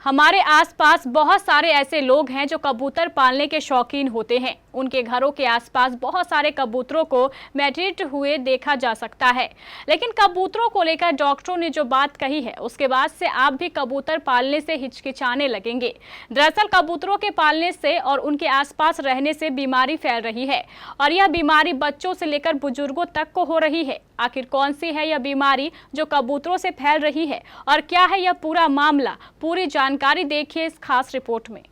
हमारे आसपास बहुत सारे ऐसे लोग हैं जो कबूतर पालने के शौकीन होते हैं। उनके घरों के आसपास बहुत सारे कबूतरों को मैट्रिट हुए देखा जा सकता है। लेकिन कबूतरों को लेकर डॉक्टरों ने जो बात कही है, उसके बाद से आप भी कबूतर पालने से हिचकिचाने लगेंगे। दरअसल कबूतरों के पालने से और उनके आसपास रहने से बीमारी फैल रही है और यह बीमारी बच्चों से लेकर बुजुर्गों तक को हो रही है। आखिर कौन सी है यह बीमारी जो कबूतरों से फैल रही है और क्या है यह पूरा मामला? पूरी जानकारी देखिए इस खास रिपोर्ट में।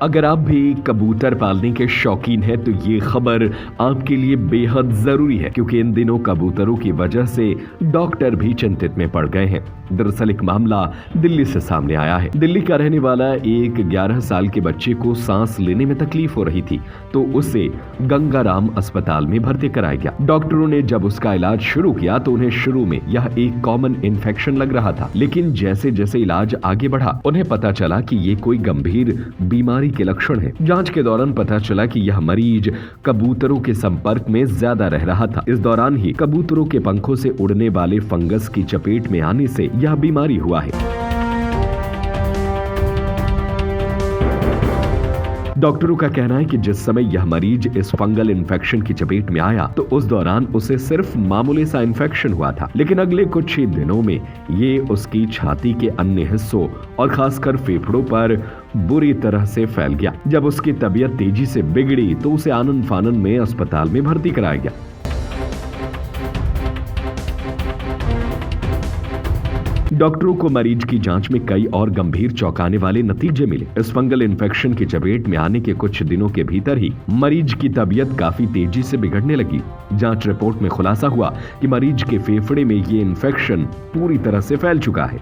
अगर आप भी कबूतर पालने के शौकीन हैं तो ये खबर आपके लिए बेहद जरूरी है, क्योंकि इन दिनों कबूतरों की वजह से डॉक्टर भी चिंतित में पड़ गए हैं। दरअसल एक मामला दिल्ली से सामने आया है। दिल्ली का रहने वाला एक 11 साल के बच्चे को सांस लेने में तकलीफ हो रही थी, तो उसे गंगाराम अस्पताल में भर्ती कराया गया। डॉक्टरों ने जब उसका इलाज शुरू किया तो उन्हें शुरू में यह एक कॉमन इन्फेक्शन लग रहा था, लेकिन जैसे जैसे इलाज आगे बढ़ा उन्हें पता चला कि ये कोई गंभीर बीमारी के लक्षण है। जांच के दौरान पता चला कि यह मरीज कबूतरों के संपर्क में ज्यादा रह रहा था। इस दौरान ही कबूतरों के पंखों से उड़ने वाले फंगस की चपेट में आने से यह बीमारी हुआ है। डॉक्टरों का कहना है कि जिस समय यह मरीज इस फंगल इन्फेक्शन की चपेट में आया तो उस दौरान उसे सिर्फ मामूली सा इन्फेक्शन हुआ था, लेकिन अगले कुछ ही दिनों में ये उसकी छाती के अन्य हिस्सों और खासकर फेफड़ों पर बुरी तरह से फैल गया। जब उसकी तबीयत तेजी से बिगड़ी तो उसे आनन फानन में अस्पताल में भर्ती कराया गया। डॉक्टरों को मरीज की जांच में कई और गंभीर चौंकाने वाले नतीजे मिले। इस फंगल इन्फेक्शन की चपेट में आने के कुछ दिनों के भीतर ही मरीज की तबीयत काफी तेजी से बिगड़ने लगी। जांच रिपोर्ट में खुलासा हुआ कि मरीज के फेफड़े में ये इन्फेक्शन पूरी तरह से फैल चुका है।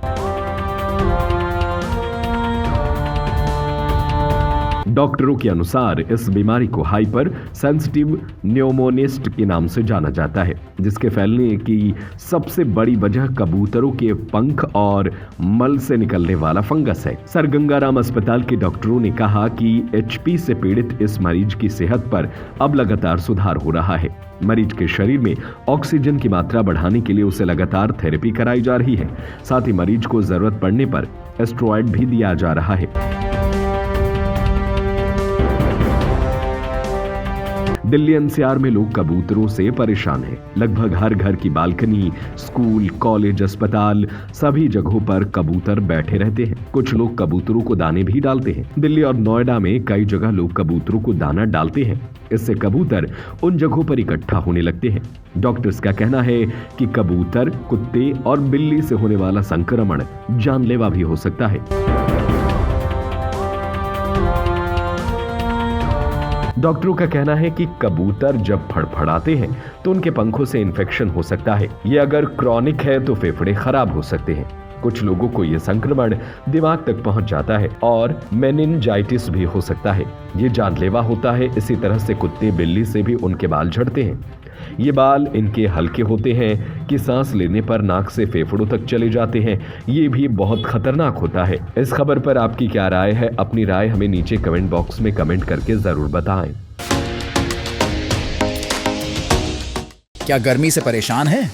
डॉक्टरों के अनुसार इस बीमारी को हाइपर सेंसिटिव न्यूमोनिस्ट के नाम से जाना जाता है, जिसके फैलने की सबसे बड़ी वजह कबूतरों के पंख और मल से निकलने वाला फंगस है। सर गंगाराम अस्पताल के डॉक्टरों ने कहा कि HP से पीड़ित इस मरीज की सेहत पर अब लगातार सुधार हो रहा है। मरीज के शरीर में ऑक्सीजन की मात्रा बढ़ाने के लिए उसे लगातार थेरेपी कराई जा रही है। साथ ही मरीज को जरूरत पड़ने पर स्टेरॉइड भी दिया जा रहा है। दिल्ली NCR में लोग कबूतरों से परेशान हैं। लगभग हर घर की बालकनी, स्कूल, कॉलेज, अस्पताल, सभी जगहों पर कबूतर बैठे रहते हैं। कुछ लोग कबूतरों को दाने भी डालते हैं। दिल्ली और नोएडा में कई जगह लोग कबूतरों को दाना डालते हैं। इससे कबूतर उन जगहों पर इकट्ठा होने लगते हैं। डॉक्टर्स का कहना है कि कबूतर, कुत्ते और बिल्ली से होने वाला संक्रमण जानलेवा भी हो सकता है। डॉक्टरों का कहना है कि कबूतर जब फड़फड़ाते हैं तो उनके पंखों से इन्फेक्शन हो सकता है। ये अगर क्रॉनिक है तो फेफड़े खराब हो सकते हैं। कुछ लोगों को यह संक्रमण दिमाग तक पहुंच जाता है और मेनिंजाइटिस भी हो सकता है। ये जानलेवा होता है। इसी तरह से कुत्ते, बिल्ली से भी उनके बाल झड़ते हैं। ये बाल इनके हल्के होते हैं कि सांस लेने पर नाक से फेफड़ों तक चले जाते हैं। ये भी बहुत खतरनाक होता है। इस खबर पर आपकी क्या राय है? अपनी राय हमें नीचे कमेंट बॉक्स में कमेंट करके जरूर बताएं। क्या गर्मी से परेशान हैं?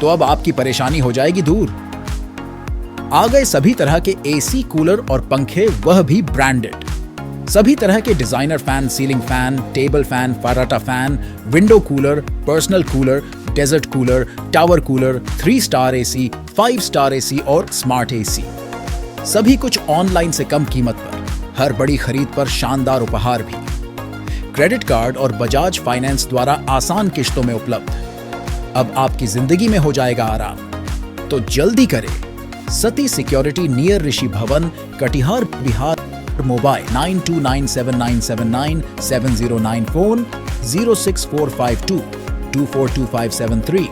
तो अब आपकी परेशानी हो जाएगी दूर। आ गए सभी तरह के AC, कूलर और पंखे, वह भी ब्रांडेड। सभी तरह के designer fan, ceiling fan, table fan, फराटा fan, window cooler, personal cooler, desert cooler, tower cooler, 3 star AC, 5 star AC और स्मार्ट AC। सभी कुछ ऑनलाइन से कम कीमत पर, हर बड़ी खरीद पर शानदार उपहार भी। क्रेडिट कार्ड और बजाज फाइनेंस द्वारा आसान किश्तों में उपलब्ध। अब आपकी जिंदगी में हो जाएगा आराम। तो जल्दी करें। सती सिक्योरिटी, नियर ऋषि भवन, कटिहार, बिहार। Mobile 9297979709, phone 06452 242573।